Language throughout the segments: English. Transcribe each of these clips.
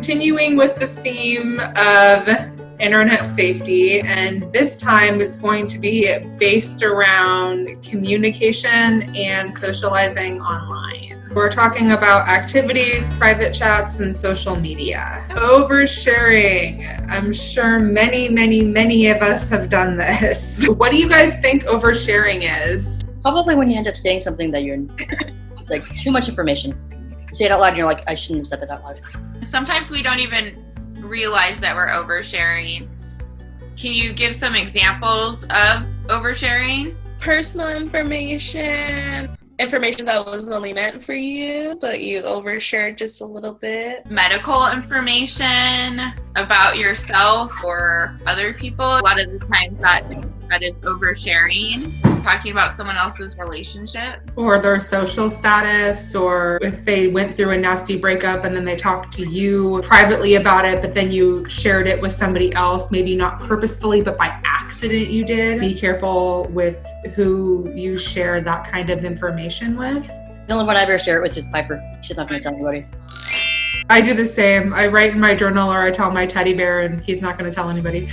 Continuing with the theme of internet safety, and this time it's going to be based around communication and socializing online. We're talking about activities, private chats, and social media. Oversharing. I'm sure many of us have done this. What do you guys think oversharing is? Probably when you end up saying something that it's like too much information. You say it out loud and you're like, I shouldn't have said that out loud. Sometimes we don't even realize that we're oversharing. Can you give some examples of oversharing? Personal information that was only meant for you, but you overshared just a little bit. Medical information about yourself or other people. A lot of the times that is oversharing. Talking about someone else's relationship. Or their social status, or if they went through a nasty breakup and then they talked to you privately about it, but then you shared it with somebody else, maybe not purposefully, but by accident you did. Be careful with who you share that kind of information with. The only one I ever share it with is Piper. She's not going to tell anybody. I do the same. I write in my journal, or I tell my teddy bear, and he's not going to tell anybody.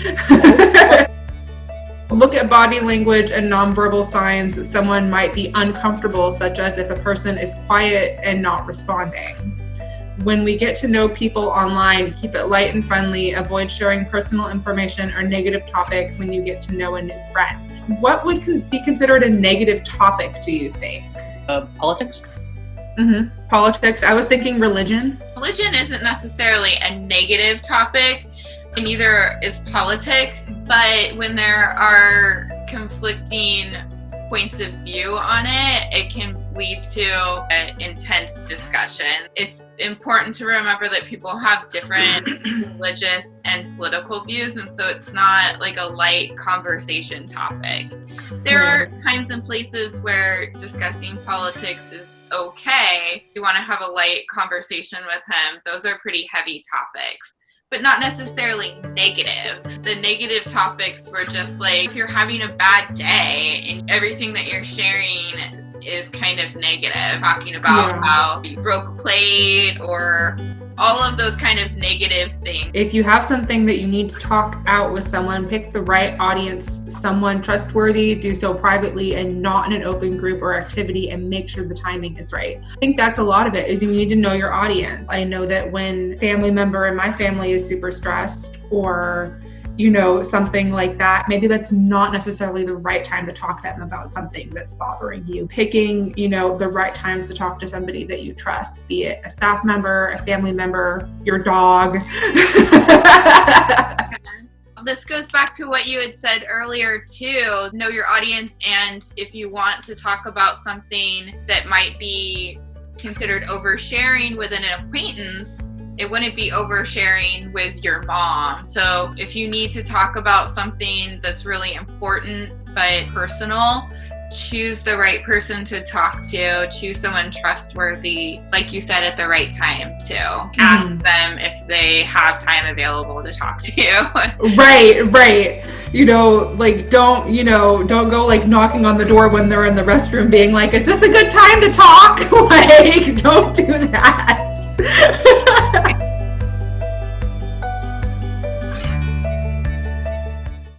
Look at body language and nonverbal signs that someone might be uncomfortable, such as if a person is quiet and not responding. When we get to know people online, keep it light and friendly. Avoid sharing personal information or negative topics when you get to know a new friend. What would be considered a negative topic, do you think? Politics? Politics. I was thinking religion. Religion isn't necessarily a negative topic. And neither is politics, but when there are conflicting points of view on it, it can lead to an intense discussion. It's important to remember that people have different religious and political views, and so it's not like a light conversation topic. There are times and places where discussing politics is okay. If you want to have a light conversation with him, those are pretty heavy topics. But not necessarily negative. The negative topics were just like, if you're having a bad day and everything that you're sharing is kind of negative, talking about how you broke a plate or all of those kind of negative things. If you have something that you need to talk out with someone, pick the right audience, someone trustworthy, do so privately and not in an open group or activity, and make sure the timing is right. I think that's a lot of it, is you need to know your audience. I know that when a family member in my family is super stressed or something like that, maybe that's not necessarily the right time to talk to them about something that's bothering you. Picking, the right times to talk to somebody that you trust, be it a staff member, a family member, your dog. This goes back to what you had said earlier too. Know your audience, and if you want to talk about something that might be considered oversharing within an acquaintance, it wouldn't be oversharing with your mom. So if you need to talk about something that's really important but personal, choose the right person to talk to. Choose someone trustworthy, like you said, at the right time too. Ask them if they have time available to talk to you. Right. Don't go like knocking on the door when they're in the restroom being like, is this a good time to talk? Don't do that.